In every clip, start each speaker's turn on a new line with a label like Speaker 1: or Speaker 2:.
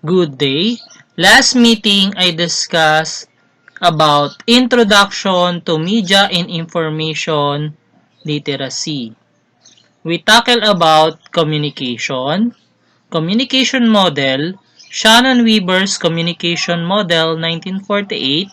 Speaker 1: Good day. Last meeting, I discussed about Introduction to Media and Information Literacy. We tackled about communication, communication model, Shannon Weber's communication model 1948,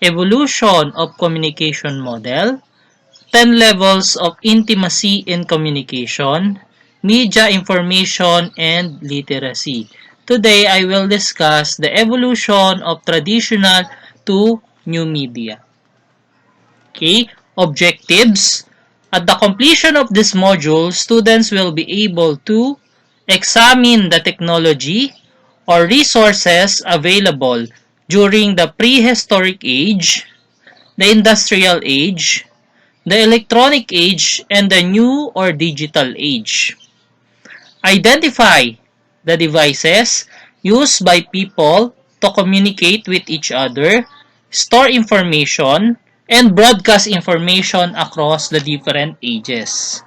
Speaker 1: evolution of communication model, 10 levels of intimacy in communication, media information, and literacy. Today, I will discuss the evolution of traditional to new media. Okay, objectives. At the completion of this module, students will be able to examine the technology or resources available during the prehistoric age, the industrial age, the electronic age, and the new or digital age. Identify the devices used by people to communicate with each other, store information, and broadcast information across the different ages.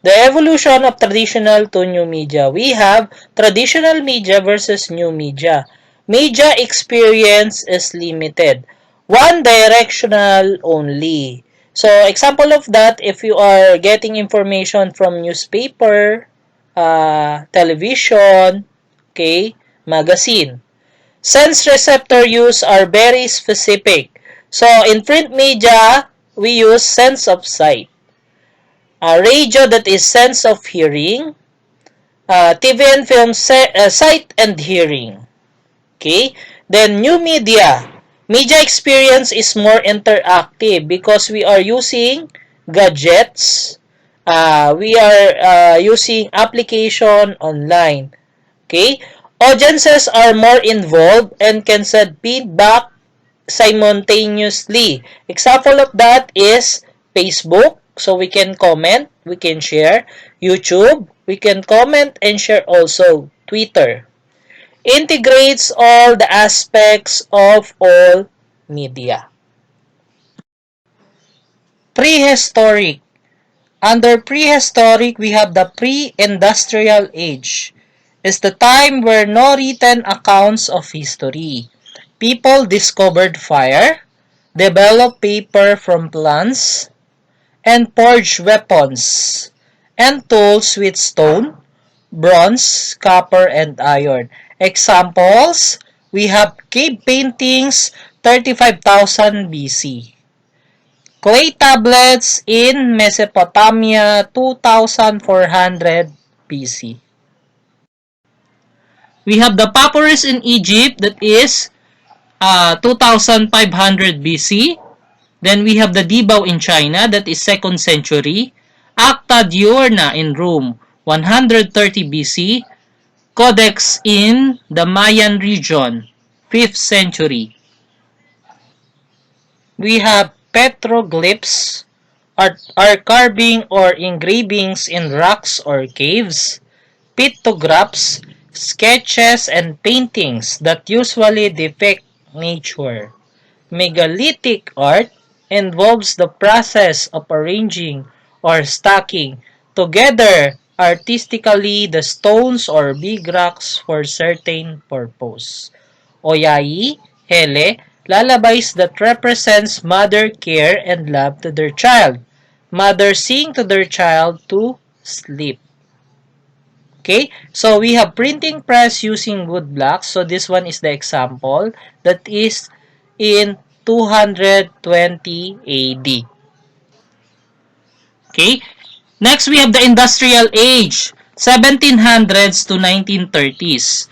Speaker 1: The evolution of traditional to new media. We have traditional media versus new media. Media experience is limited. One directional only. So, example of that, if you are getting information from newspaper, television, okay, magazine. Sense receptor use are very specific. So, in print media, we use sense of sight. Radio, that is sense of hearing. TV and film, sight and hearing. Okay? Then, new media. Media experience is more interactive because we are using gadgets. We are using application online. Okay? Audiences are more involved and can send feedback simultaneously. Example of that is Facebook. So we can comment, we can share. YouTube, we can comment and share also. Twitter. Integrates all the aspects of all media. Prehistoric. Under prehistoric, we have the pre-industrial age. It's the time where no written accounts of history. People discovered fire, developed paper from plants, and forged weapons and tools with stone, bronze, copper, and iron. Examples, we have cave paintings 35,000 BC. Clay tablets in Mesopotamia 2,400 BC. We have the papyrus in Egypt that is 2,500 BC. Then we have the Dibao in China that is 2nd century. Acta Diurna in Rome 130 BC. Codex in the Mayan region 5th century. We have petroglyphs are carving or engravings in rocks or caves. Pictographs, sketches and paintings that usually depict nature. Megalithic art involves the process of arranging or stacking together artistically the stones or big rocks for certain purpose. Oyai, Hele, lullabies that represents mother care and love to their child. Mother sing to their child to sleep. Okay, so we have printing press using wood blocks. So this one is the example that is in 220 AD. Okay, next we have the industrial age, 1700s to 1930s.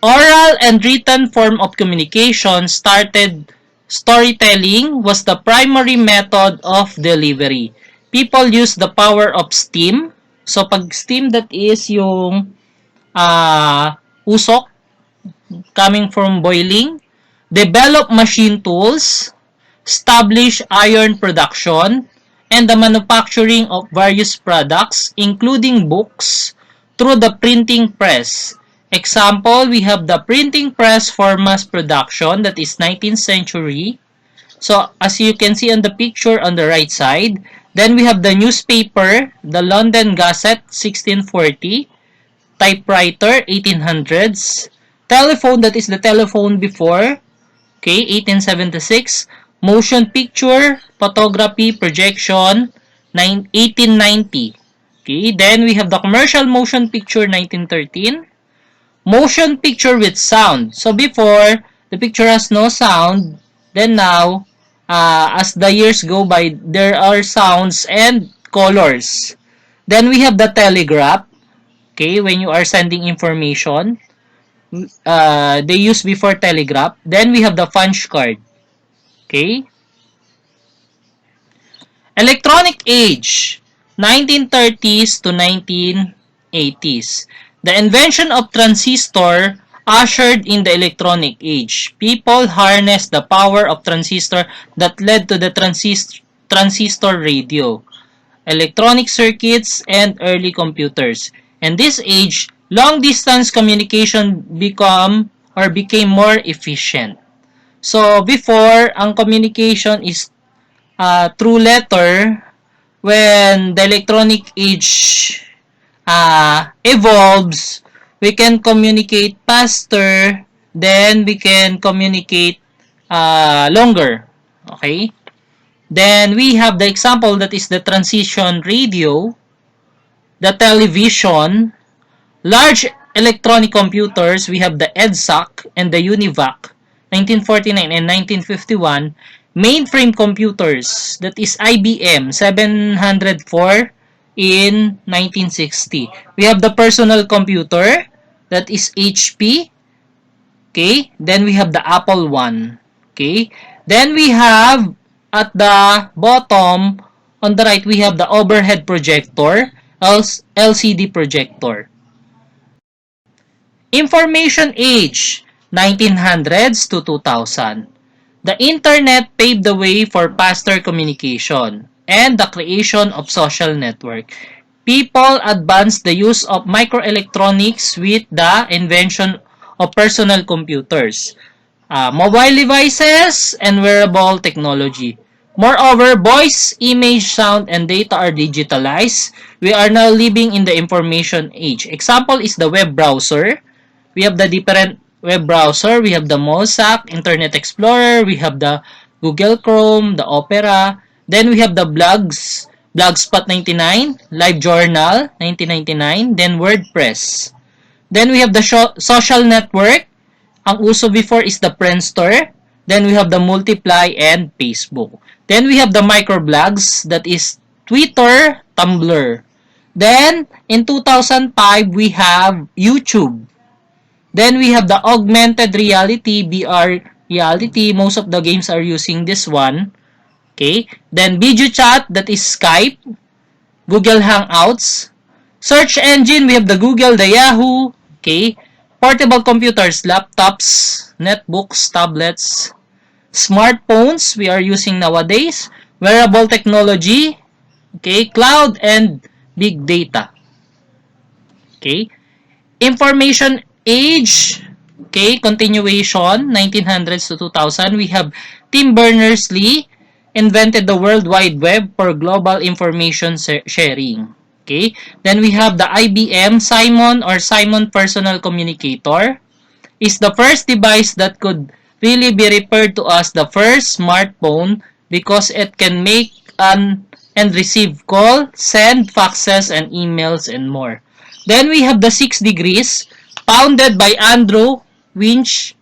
Speaker 1: Oral and written form of communication started. Storytelling was the primary method of delivery. People used the power of steam. So, pag steam, that is yung usok coming from boiling. Develop machine tools. Establish iron production. And the manufacturing of various products, including books, through the printing press. Example, we have the printing press for mass production, that is 19th century. So, as you can see on the picture on the right side, then we have the newspaper, the London Gazette, 1640. Typewriter, 1800s. Telephone, that is the telephone before, okay, 1876. Motion picture, photography, projection, 1890. Okay, then we have the commercial motion picture, 1913. Motion picture with sound. So before, the picture has no sound. Then now, as the years go by, there are sounds and colors. Then we have the telegraph. Okay, when you are sending information, they use before telegraph. Then we have the punch card. Okay. Electronic age, 1930s to 1980s. The invention of transistor ushered in the electronic age. People harnessed the power of transistor that led to the transistor radio, electronic circuits, and early computers. In this age, long-distance communication became more efficient. So, before, ang communication is through letter. When the electronic age evolves, we can communicate faster, then we can communicate longer. Okay? Then we have the example that is the transition radio, the television, large electronic computers. We have the EDSAC and the UNIVAC, 1949 and 1951. Mainframe computers, that is IBM 704 in 1960. We have the personal computer, that is HP. Okay, then we have the Apple I. Okay, then we have at the bottom on the right, we have the overhead projector, LCD projector. Information age, 1900s to 2000. The internet paved the way for faster communication and the creation of social network. People advanced the use of microelectronics with the invention of personal computers, mobile devices, and wearable technology. Moreover, voice, image, sound, and data are digitalized. We are now living in the information age. Example is the web browser. We have the different web browser. We have the Mossack, Internet Explorer. We have the Google Chrome, the Opera. Then we have the blogs, Blogspot 99, LiveJournal 1999, then WordPress. Then we have the social network. Ang uso before is the Friendster. Then we have the Multiply and Facebook. Then we have the microblogs, that is Twitter, Tumblr. Then in 2005 we have YouTube. Then we have the augmented reality, VR reality. Most of the games are using this one. Okay. Then video chat, that is Skype, Google Hangouts. Search engine, we have the Google, the Yahoo. Okay. Portable computers, laptops, netbooks, tablets, smartphones we are using nowadays. Wearable technology. Okay. Cloud and big data. Okay. Information age, okay, continuation, 1900s to 2000. We have Tim Berners-Lee invented the World Wide Web for global information sharing. Okay, then we have the IBM Simon or Simon Personal Communicator. Is the first device that could really be referred to as the first smartphone because it can make and receive call, send faxes and emails and more. Then we have the 6 degrees, founded by Andrew Wainwright,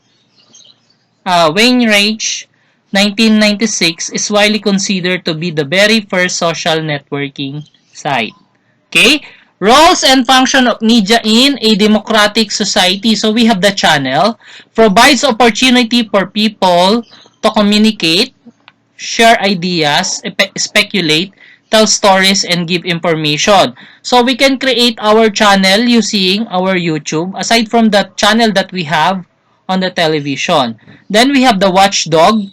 Speaker 1: 1996, is widely considered to be the very first social networking site. Okay? Roles and function of media in a democratic society. So we have the channel, provides opportunity for people to communicate, share ideas, speculate, tell stories, and give information. So we can create our channel using our YouTube, aside from the channel that we have on the television. Then we have the watchdog,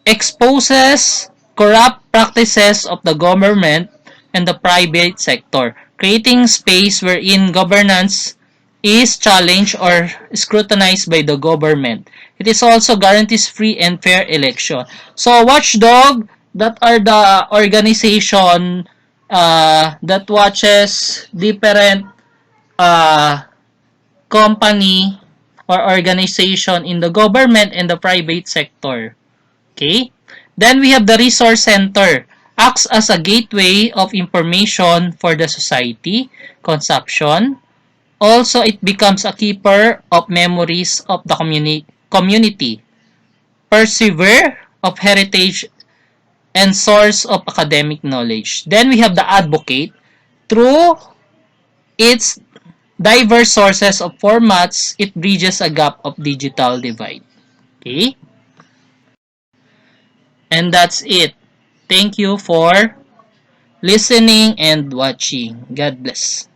Speaker 1: exposes corrupt practices of the government and the private sector, creating space wherein governance is challenged or scrutinized by the government. It is also guarantees free and fair election. So watchdog, that are the organization that watches different company or organization in the government and the private sector. Okay? Then we have the resource center. Acts as a gateway of information for the society, consumption. Also, it becomes a keeper of memories of the community. Persevere of heritage and source of academic knowledge. Then we have the advocate. Through its diverse sources of formats, it bridges a gap of digital divide. Okay? And that's it. Thank you for listening and watching. God bless.